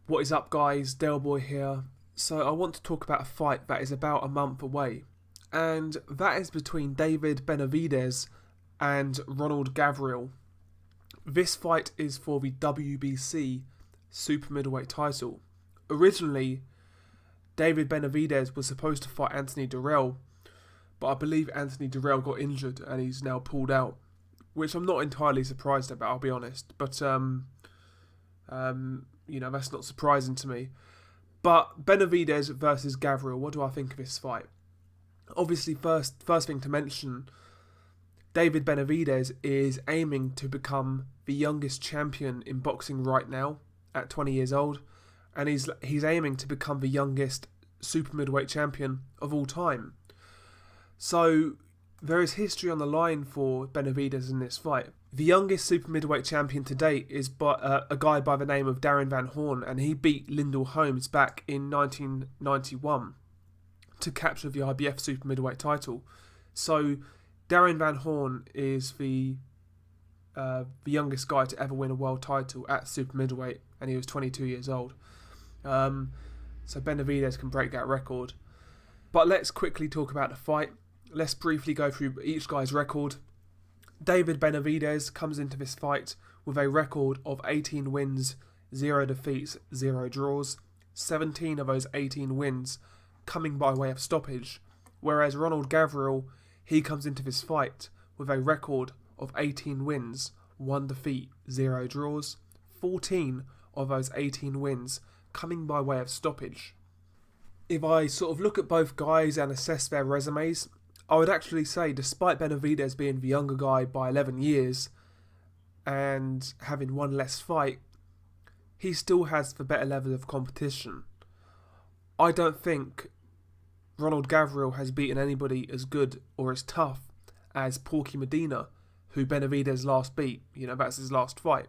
What is up, guys? Delboy here. So I want to talk about a fight that is about a month away, and that is between David Benavidez and Ronald Gavril. This fight is for the WBC super middleweight title. Originally, David Benavidez was supposed to fight Anthony Dirrell, but I believe Anthony Dirrell got injured and he's now pulled out, which I'm not entirely surprised about, I'll be honest. But that's not surprising to me. But Benavidez versus Gavril, what do I think of this fight? Obviously, first thing to mention, David Benavidez is aiming to become the youngest champion in boxing right now at 20 years old, and he's aiming to become the youngest super middleweight champion of all time. So there is history on the line for Benavidez in this fight. The youngest super middleweight champion to date is a guy by the name of Darren Van Horn, and he beat Lyndall Holmes back in 1991 to capture the IBF super middleweight title. So Darren Van Horn is the youngest guy to ever win a world title at super middleweight, and he was 22 years old. So Benavidez can break that record. But let's quickly talk about the fight. Let's briefly go through each guy's record. David Benavidez comes into this fight with a record of 18 wins, 0 defeats, 0 draws. 17 of those 18 wins coming by way of stoppage. Whereas Ronald Gavril, he comes into this fight with a record of 18 wins, 1 defeat, 0 draws. 14 of those 18 wins coming by way of stoppage. If I sort of look at both guys and assess their resumes, I would actually say, despite Benavidez being the younger guy by 11 years and having one less fight, he still has the better level of competition. I don't think Ronald Gavril has beaten anybody as good or as tough as Porky Medina, who Benavidez last beat. That's his last fight.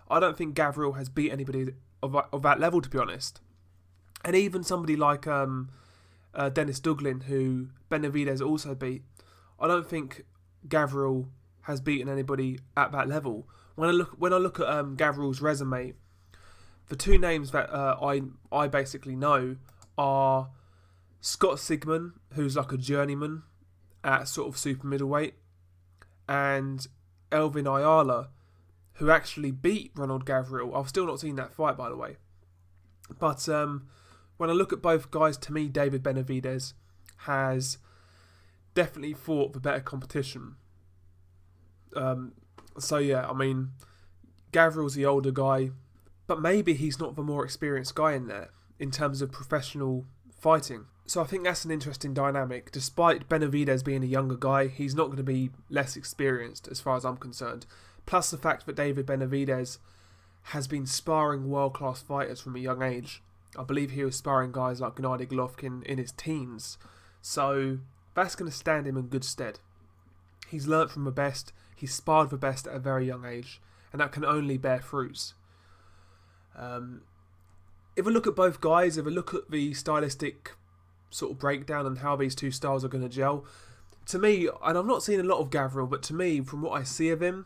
I don't think Gavril has beat anybody of that level, to be honest. And even somebody like Dennis Duglin, who Benavidez also beat, I don't think Gavril has beaten anybody at that level. When I look at Gavril's resume, the two names that I basically know are Scott Sigman, who's like a journeyman at sort of super middleweight, and Elvin Ayala, who actually beat Ronald Gavril. I've still not seen that fight, by the way. But when I look at both guys, to me, David Benavidez has definitely fought for better competition. Gavril's the older guy, but maybe he's not the more experienced guy in there in terms of professional fighting. So I think that's an interesting dynamic. Despite Benavidez being a younger guy, he's not going to be less experienced as far as I'm concerned. Plus the fact that David Benavidez has been sparring world-class fighters from a young age. I believe he was sparring guys like Gennady Golovkin in his teens. So that's going to stand him in good stead. He's learnt from the best. He's sparred the best at a very young age. And that can only bear fruits. If I look at both guys, if I look at the stylistic sort of breakdown and how these two styles are going to gel, to me, and I've not seen a lot of Gavril, but to me, from what I see of him,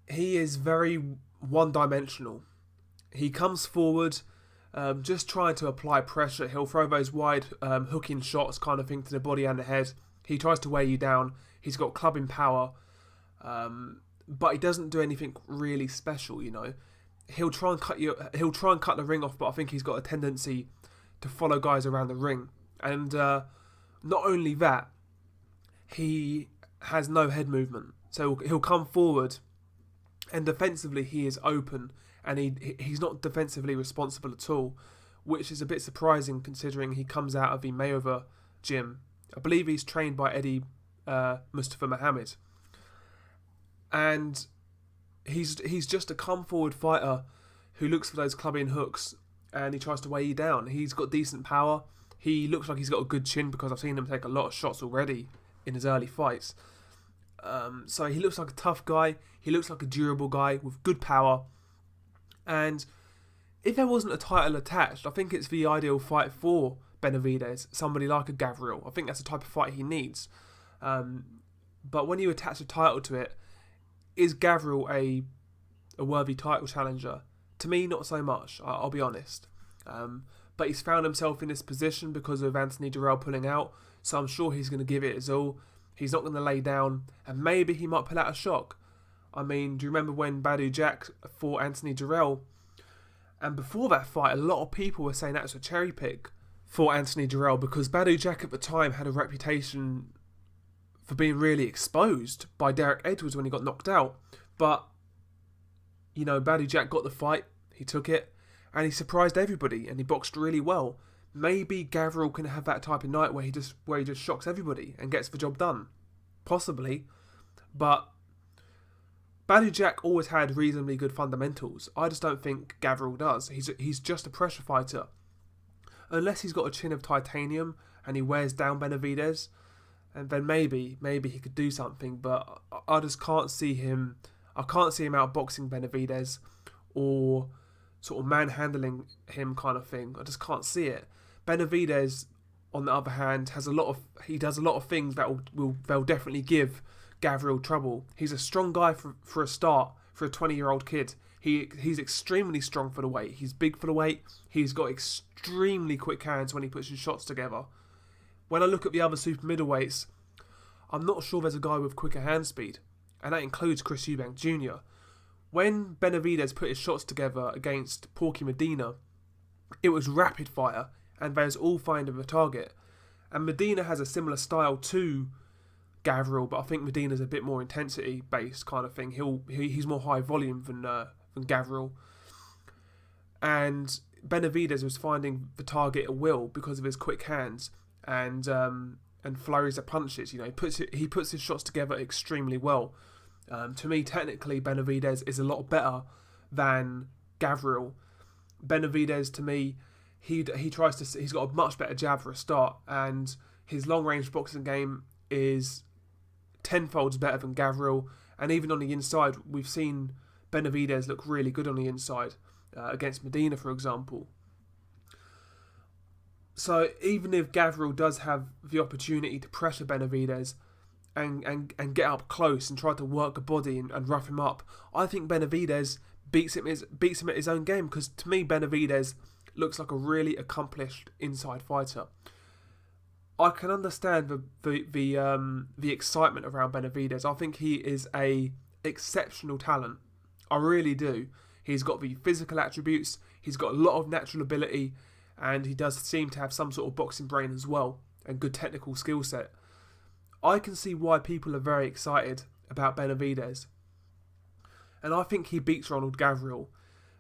he is very one-dimensional. He comes forward, just trying to apply pressure. He'll throw those wide hooking shots kind of thing to the body and the head. He tries to wear you down. He's got clubbing power, but he doesn't do anything really special. He'll try and cut the ring off, but I think he's got a tendency to follow guys around the ring. And not only that, he has no head movement. So he'll come forward, and defensively he is open, and he's not defensively responsible at all, which is a bit surprising considering he comes out of the Mayweather gym. I believe he's trained by Eddie Mustafa Muhammad. And he's just a come-forward fighter who looks for those clubbing hooks, and he tries to weigh you down. He's got decent power. He looks like he's got a good chin because I've seen him take a lot of shots already in his early fights. So he looks like a tough guy. He looks like a durable guy with good power. And if there wasn't a title attached, I think it's the ideal fight for Benavidez, somebody like a Gavril. I think that's the type of fight he needs. But when you attach a title to it, is Gavril a worthy title challenger? To me, not so much, I'll be honest. But he's found himself in this position because of Anthony Jarrell pulling out, so I'm sure he's going to give it his all. He's not going to lay down, and maybe he might pull out a shock. I mean, do you remember when Badu Jack fought Anthony Jarrell? And before that fight, a lot of people were saying that was a cherry pick for Anthony Jarrell because Badu Jack at the time had a reputation for being really exposed by Derek Edwards when he got knocked out. But, you know, Badu Jack got the fight, he took it, and he surprised everybody, and he boxed really well. Maybe Gavril can have that type of night where he just shocks everybody and gets the job done. Possibly. But Badu Jack always had reasonably good fundamentals. I just don't think Gavril does. He's just a pressure fighter. Unless he's got a chin of titanium and he wears down Benavidez, and then maybe he could do something. But I just can't see him. I can't see him outboxing Benavidez or sort of manhandling him kind of thing. I just can't see it. Benavidez, on the other hand, does a lot of things that they'll definitely give Gavril trouble. He's a strong guy for a start, for a 20-year-old kid. He's extremely strong for the weight. He's big for the weight. He's got extremely quick hands when he puts his shots together. When I look at the other super middleweights, I'm not sure there's a guy with quicker hand speed, and that includes Chris Eubank Jr. When Benavidez put his shots together against Porky Medina, it was rapid fire, and they was all finding the target. And Medina has a similar style to Gavril, but I think Medina's a bit more intensity based kind of thing. He's more high volume than Gavril. And Benavidez was finding the target at will because of his quick hands and flurries of punches. You know, he puts his shots together extremely well. To me, technically, Benavidez is a lot better than Gavril. Benavidez, to me, he's got a much better jab for a start, and his long range boxing game is tenfold better than Gavril. And even on the inside, we've seen Benavidez look really good on the inside against Medina, for example. So even if Gavril does have the opportunity to pressure Benavidez and get up close and try to work a body and rough him up, I think Benavidez beats him at his own game, because to me Benavidez looks like a really accomplished inside fighter. I can understand the excitement around Benavidez. I think he is a exceptional talent. I really do. He's got the physical attributes, he's got a lot of natural ability, and he does seem to have some sort of boxing brain as well, and good technical skill set. I can see why people are very excited about Benavidez. And I think he beats Ronald Gavril.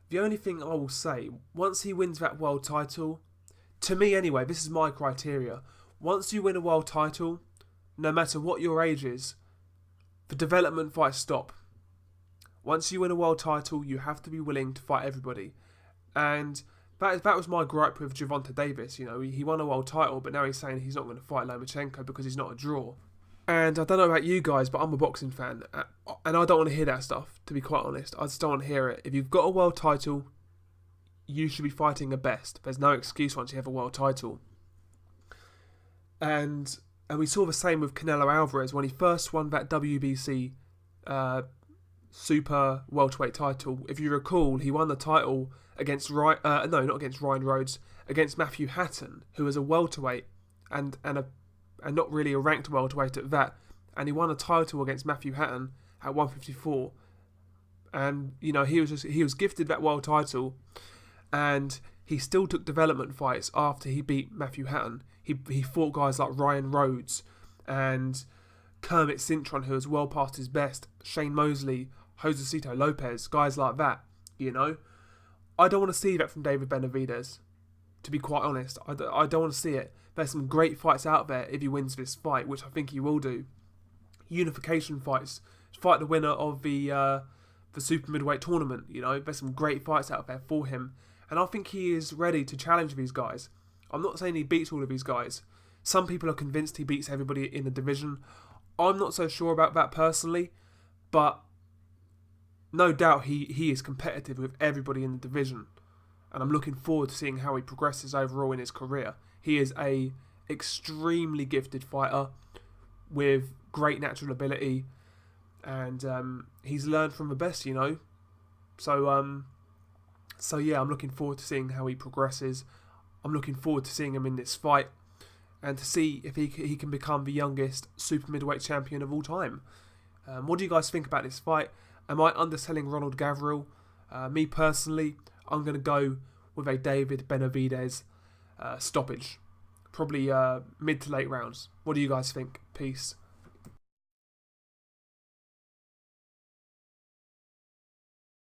The only thing I will say, once he wins that world title, to me anyway, this is my criteria. Once you win a world title, no matter what your age is, the development fights stop. Once you win a world title, you have to be willing to fight everybody. And that was my gripe with Gervonta Davis. You know, he won a world title, but now he's saying he's not going to fight Lomachenko because he's not a draw. And I don't know about you guys, but I'm a boxing fan, and I don't want to hear that stuff, to be quite honest. I just don't want to hear it. If you've got a world title, you should be fighting the best. There's no excuse once you have a world title. And we saw the same with Canelo Alvarez when he first won that WBC Super welterweight title. If you recall, he won the title against not against Ryan Rhodes, against Matthew Hatton, who was a welterweight and not really a ranked welterweight at that. And he won a title against Matthew Hatton at 154. And you know, he was gifted that world title, and he still took development fights after he beat Matthew Hatton. He fought guys like Ryan Rhodes and Kermit Cintron, who was well past his best, Shane Mosley, Josecito Lopez, guys like that, you know. I don't want to see that from David Benavidez, to be quite honest. I don't want to see it. There's some great fights out there if he wins this fight, which I think he will do. Unification fights. Fight the winner of the super middleweight tournament, you know. There's some great fights out there for him. And I think he is ready to challenge these guys. I'm not saying he beats all of these guys. Some people are convinced he beats everybody in the division. I'm not so sure about that personally, but no doubt he is competitive with everybody in the division. And I'm looking forward to seeing how he progresses overall in his career. He is a extremely gifted fighter with great natural ability, and he's learned from the best, you know. So So yeah, I'm looking forward to seeing how he progresses. I'm looking forward to seeing him in this fight and to see if he can become the youngest super middleweight champion of all time. What do you guys think about this fight? Am I underselling Ronald Gavril? Me personally, I'm going to go with a David Benavidez stoppage. Probably mid to late rounds. What do you guys think? Peace.